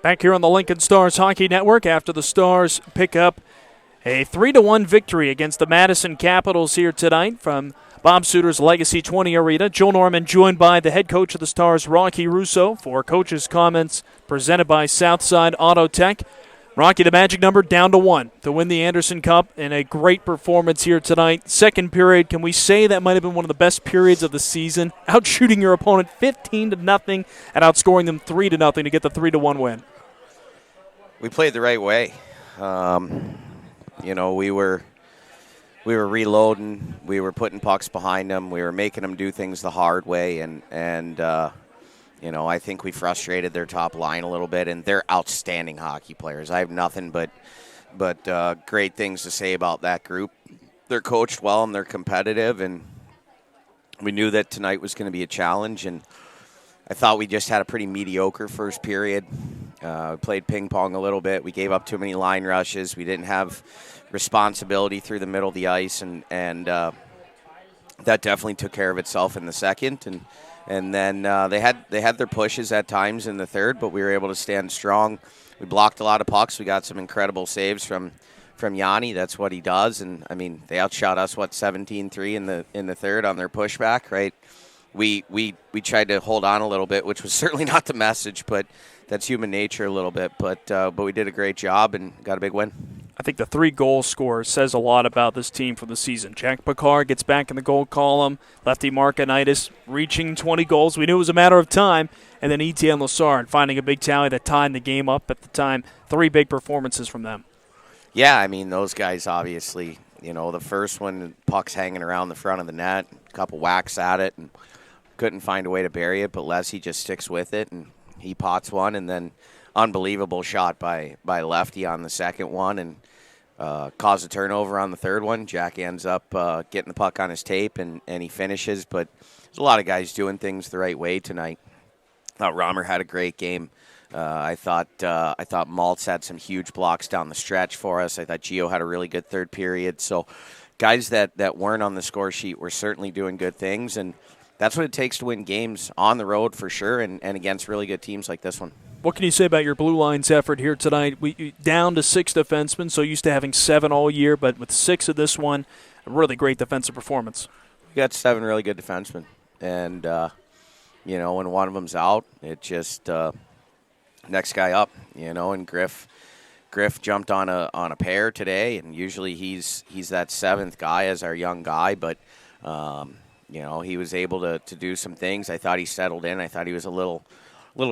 Back here on the Lincoln Stars Hockey Network after the Stars pick up a 3-1 victory against the Madison Capitals here tonight from Bob Suter's Legacy 20 Arena. Joel Norman joined by the head coach of the Stars, Rocky Russo, for coach's comments presented by Southside Auto Tech. Rocky, the magic number down to 1 to win the Anderson Cup, and a great performance here tonight. Second period, can we say that might have been one of the best periods of the season? Outshooting your opponent 15-0 and outscoring them 3-0 to get the 3-1 win. We played the right way. We were reloading. We were putting pucks behind them. We were making them do things the hard way, and I think we frustrated their top line a little bit, and they're outstanding hockey players. I have nothing but great things to say about that group. They're coached well, and they're competitive, and we knew that tonight was going to be a challenge, and I thought we just had a pretty mediocre first period. We played ping pong a little bit. We gave up too many line rushes. We didn't have responsibility through the middle of the ice, and that definitely took care of itself in the second. And then they had their pushes at times in the third, but we were able to stand strong. We blocked a lot of pucks. We got some incredible saves from Yanni. That's what he does. And I mean, they outshot us 17-3 in the third on their pushback, right? We tried to hold on a little bit, which was certainly not the message, but that's human nature a little bit. But we did a great job and got a big win. I think the 3-goal score says a lot about this team for the season. Jack Picard gets back in the goal column. Lefty Markinitis reaching 20 goals. We knew it was a matter of time. And then Etienne Lassard finding a big tally that tied the game up at the time. 3 big performances from them. Yeah, I mean, those guys obviously, the first one, puck's hanging around the front of the net, a couple whacks at it, and couldn't find a way to bury it, but Leslie just sticks with it, and he pots one, and then unbelievable shot by Lefty on the second one, and caused a turnover on the third one. Jack ends up getting the puck on his tape, and he finishes, but there's a lot of guys doing things the right way tonight. I thought Romer had a great game. I thought Maltz had some huge blocks down the stretch for us. I thought Gio had a really good third period. So guys that weren't on the score sheet were certainly doing good things, and that's what it takes to win games on the road for sure, and against really good teams like this one. What can you say about your Blue Line's effort here tonight? We down to 6 defensemen, so used to having 7 all year, but with 6 of this one, a really great defensive performance. We got 7 really good defensemen, and when one of them's out, it just next guy up, and Griff jumped on a pair today, and usually he's that 7th guy as our young guy, but he was able to do some things. I thought he settled in. I thought he was a little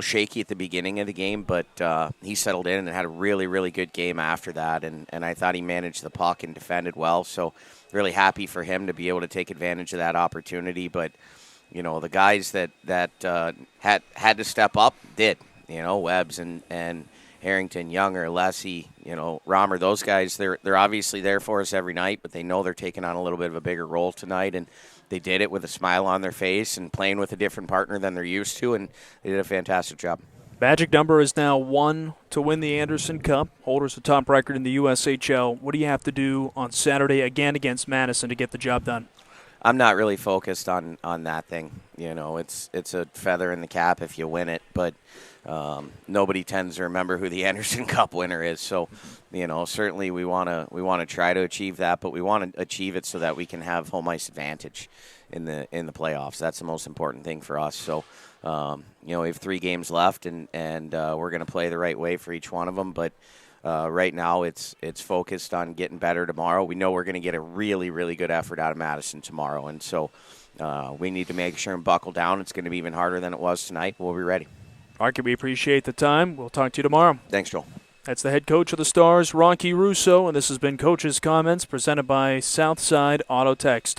shaky at the beginning of the game, but he settled in and had a really, really good game after that, and I thought he managed the puck and defended well, so really happy for him to be able to take advantage of that opportunity. But, the guys that had to step up did, Webbs and Harrington, Younger, Lessie, Romer, those guys, they're obviously there for us every night, but they know they're taking on a little bit of a bigger role tonight, and they did it with a smile on their face and playing with a different partner than they're used to, and they did a fantastic job. Magic number is now 1 to win the Anderson Cup. Holders the top record in the USHL. What do you have to do on Saturday again against Madison to get the job done? I'm not really focused on that thing. It's a feather in the cap if you win it, but nobody tends to remember who the Anderson Cup winner is. So, certainly we want to try to achieve that, but we want to achieve it so that we can have home ice advantage in the playoffs. That's the most important thing for us. So, we have 3 games left, and we're going to play the right way for each one of them. But right now, it's focused on getting better tomorrow. We know we're going to get a really, really good effort out of Madison tomorrow, and so we need to make sure and buckle down. It's going to be even harder than it was tonight. We'll be ready. Rocky, we appreciate the time. We'll talk to you tomorrow. Thanks, Joel. That's the head coach of the Stars, Rocky Russo, and this has been Coach's Comments presented by Southside Auto Tech.